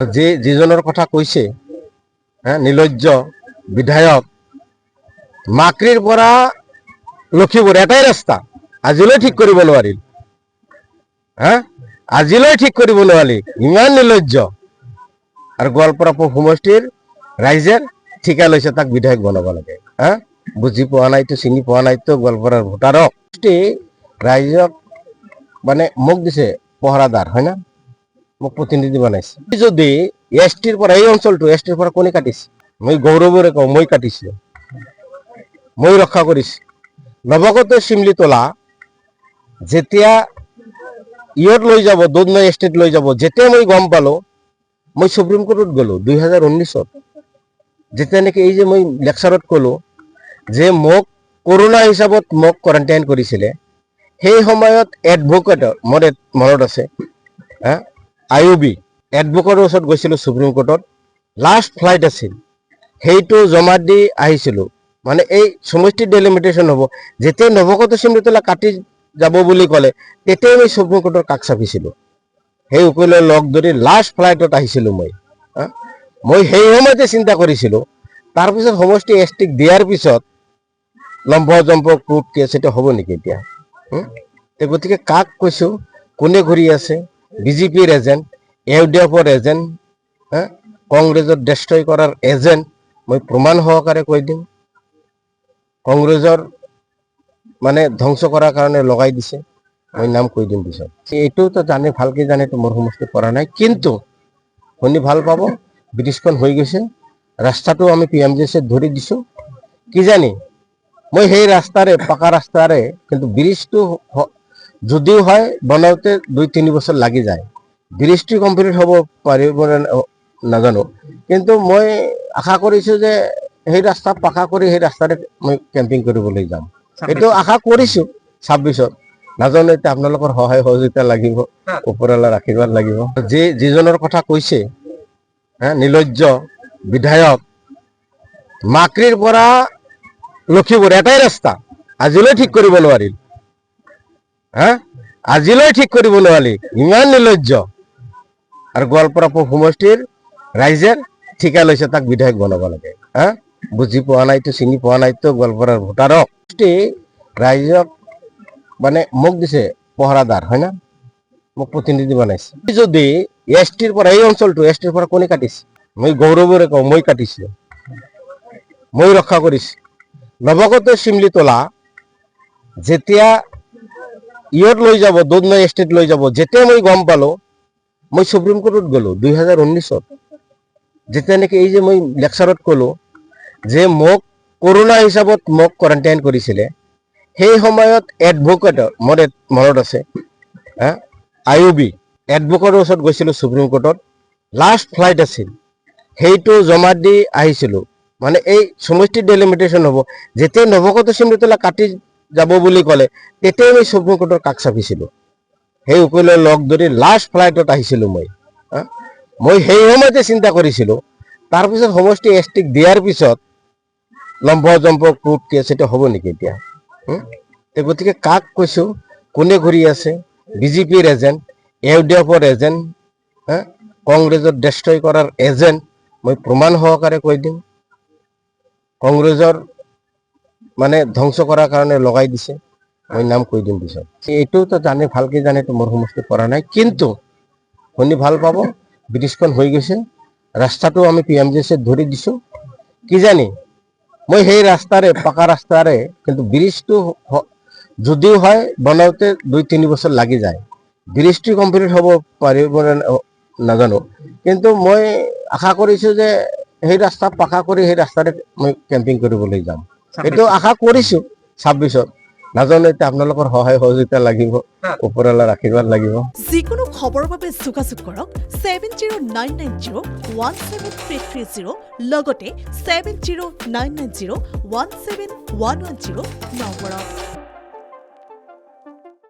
যিজনৰ কথা কৈছে নিৰ্লজ্জ বিধায়ক মাকৰিৰ পৰা লখিমপুৰ এটাই ৰাস্তা আজিলৈ ঠিক কৰিব নোৱাৰিল আজিলৈ ঠিক কৰিব নোৱাৰিল ইমান নিৰ্লজ্জ আৰু গোৱালপাৰা সমষ্টিৰ ৰাইজে ঠিকা লৈছে তাক বিধায়ক বনাব লাগে বুজি পোৱা নাইতো চিনি পোৱা নাইতো গোৱালপাৰাৰ ভোটাৰক ৰাইজক মানে মোক দিছে পহৰাদাৰ হয় না মোক প্ৰতিনিধি বনাইছে যদি এছটিৰ পৰা এই অঞ্চলটো এছটিৰ পৰা কোনে কাটিছে মই গৌৰৱেৰে কওঁ মই কাটিছো মই ৰক্ষা কৰিছো নৱগত চিমলিতলা যেতিয়া ইয়ত লৈ যাব দুধনৈ এষ্টেট লৈ যাব যেতিয়া মই গম পালো মই সুপ্ৰিম কোৰ্টত গলো 2019 যেতিয়া নেকি এই যে মই লেকচাৰত কলো যে মোক কৰোনা হিচাপত মোক কোৱাৰেণ্টাইন কৰিছিলে সেই সময়ত এডভোকেটৰ মোৰ মনত আছে আইউবি এডভোকেটৰ ওচৰত গৈছিলো সুপ্ৰিম কোৰ্টত লাষ্ট ফ্লাইট আছিল সেইটো জমা দি আহিছিলো মানে এই সমষ্টি ডেলিমিটেশ্যন হ'ব যেতিয়া নৱগত চিমলিতলা কাটি যাব বুলি ক'লে তেতিয়াই মই সুপ্ৰিম কোৰ্টৰ কাষ চাপিছিলো সেই উকিলৰ লগ ধৰি লাষ্ট ফ্লাইটত আহিছিলো মই সেই সময়তে চিন্তা কৰিছিলো তাৰপিছত সমষ্টি এছটিক দিয়াৰ পিছত লম্ব জম্প কোৰ্ট কেছ এটা হ'ব নেকি এতিয়া গতিকে কাক কৈছো কোনে ঘূৰি আছে বিজেপিৰ এজেণ্ট ইউডিএফৰ এজেণ্ট কংগ্ৰেছৰ ডেষ্ট্ৰয় কৰাৰ এজেণ্ট মই প্ৰমাণ সহকাৰে কৈ দিম কংগ্ৰেছৰ মানে ধ্বংস কৰাৰ কাৰণে লগাই দিছে মই নাম কৈ দিম পিছত এইটোতো জানে ভালকে জানেতো মোৰ সমষ্টি কৰা নাই কিন্তু শুনি ভাল পাব ব্ৰিজখন হৈ গৈছে ৰাস্তাটো আমি PMJC ধৰি দিছো কি জানি মই সেই ৰাস্তাৰে পাকা ৰাস্তাৰে কিন্তু ব্ৰিজটো যদিও হয় বনাওঁতে 2-3 বছৰ লাগি যায় ব্ৰিজটো কমপ্লিট হ'ব পাৰিব নাজানো কিন্তু মই আশা কৰিছো যে সেই ৰাস্তা পাকা কৰি সেই ৰাস্তাৰে মই কেম্পিং কৰিবলৈ যাম এইটো আশা কৰিছো 26ত নাজানো এতিয়া আপোনালোকৰ সহায় সহযোগিতা লাগিব ওপৰৱালাৰ আশীৰ্বাদ লাগিব যিজনৰ কথা কৈছে নিৰ্লজ্জ বিধায়ক মাকৰিৰ পৰা লখিমপুৰ এটাই ৰাস্তা আজিলৈ ঠিক কৰিব নোৱাৰিল আজিলৈ ঠিক কৰিব নোৱাৰিল ইমান নিৰ্লজ্জ আৰু গোৱালপাৰা সমষ্টিৰ ৰাইজে ঠিকা লৈছে তাক বিধায়ক বনাব লাগে বুজি পোৱা নাইতো চিনি পোৱা নাইতো গোৱালপাৰাৰ ভোটাৰক ৰাইজক মানে মোক দিছে পহৰাদাৰ হয় না মোক প্ৰতিনিধি বনাইছে যদি এছটিৰ পৰা এই অঞ্চলটো এছটিৰ পৰা কোনে কাটিছে মই গৌৰৱেৰে কওঁ মই কাটিছো মই ৰক্ষা কৰিছো নৱগত চিমলিতলা যেতিয়া ইয়ত লৈ যাব দুধনৈ এষ্টেট লৈ যাব যেতিয়া মই গম পালো মই সুপ্ৰিম কোৰ্টত গলো 2019 যেতিয়া নেকি এই যে মই লেকচাৰত কলো যে মোক কৰোনা হিচাপত মোক কোৱাৰেণ্টাইন কৰিছিলে সেই সময়ত এডভোকেটৰ মোৰ মনত আছে আইউবি এডভোকেটৰ ওচৰত গৈছিলো সুপ্ৰিম কোৰ্টত লাষ্ট ফ্লাইট আছিল সেইটো জমা দি আহিছিলো মানে এই সমষ্টি ডেলিমিটেশ্যন হ'ব যেতিয়া নৱগত চিমলিতলা কাটি যাব বুলি ক'লে তেতিয়াই মই সুপ্ৰিম কোৰ্টৰ কাষ চাপিছিলো সেই উকিলৰ লগ ধৰি লাষ্ট ফ্লাইটত আহিছিলো মই সেই সময়তে চিন্তা কৰিছিলো তাৰপিছত সমষ্টি এছটিক দিয়াৰ পিছত লম্ব জম্প কোৰ্ট কেছ এটা হ'ব নেকি এতিয়া গতিকে কাক কৈছো কোনে ঘূৰি আছে বিজেপিৰ এজেণ্ট ইউডিএফৰ এজেণ্ট কংগ্ৰেছৰ ডেষ্ট্ৰয় কৰাৰ এজেণ্ট মই প্ৰমাণ সহকাৰে কৈ দিম কংগ্ৰেছৰ মানে ধ্বংস কৰাৰ কাৰণে লগাই দিছে মই নাম কৈ দিম পিছত এইটোতো জানে ভালকে জানেতো মোৰ সমষ্টি কৰা নাই কিন্তু শুনি ভাল পাব ব্ৰিজখন হৈ গৈছে ৰাস্তাটো আমি PMJC ধৰি দিছো কি জানি মই সেই ৰাস্তাৰে পাকা ৰাস্তাৰে কিন্তু ব্ৰিজটো যদিও হয় বনাওঁতে 2-3 বছৰ লাগি যায় ব্ৰিজটো কমপ্লিট হ'ব পাৰিব নাজানো কিন্তু মই আশা কৰিছো যে সেই ৰাস্তা পাকা কৰি সেই ৰাস্তাৰে মই কেম্পিং কৰিবলৈ যাম এইটো আশা কৰিছো 26ত নাজানো এতিয়া আপোনালোকৰ সহায় সহযোগিতা লাগিব ওপৰৱালাৰ আশীৰ্বাদ লাগিব যিকোনো খবৰৰ বাবে যোগাযোগ কৰক 7099017330 লগতে 7099017110 নম্বৰত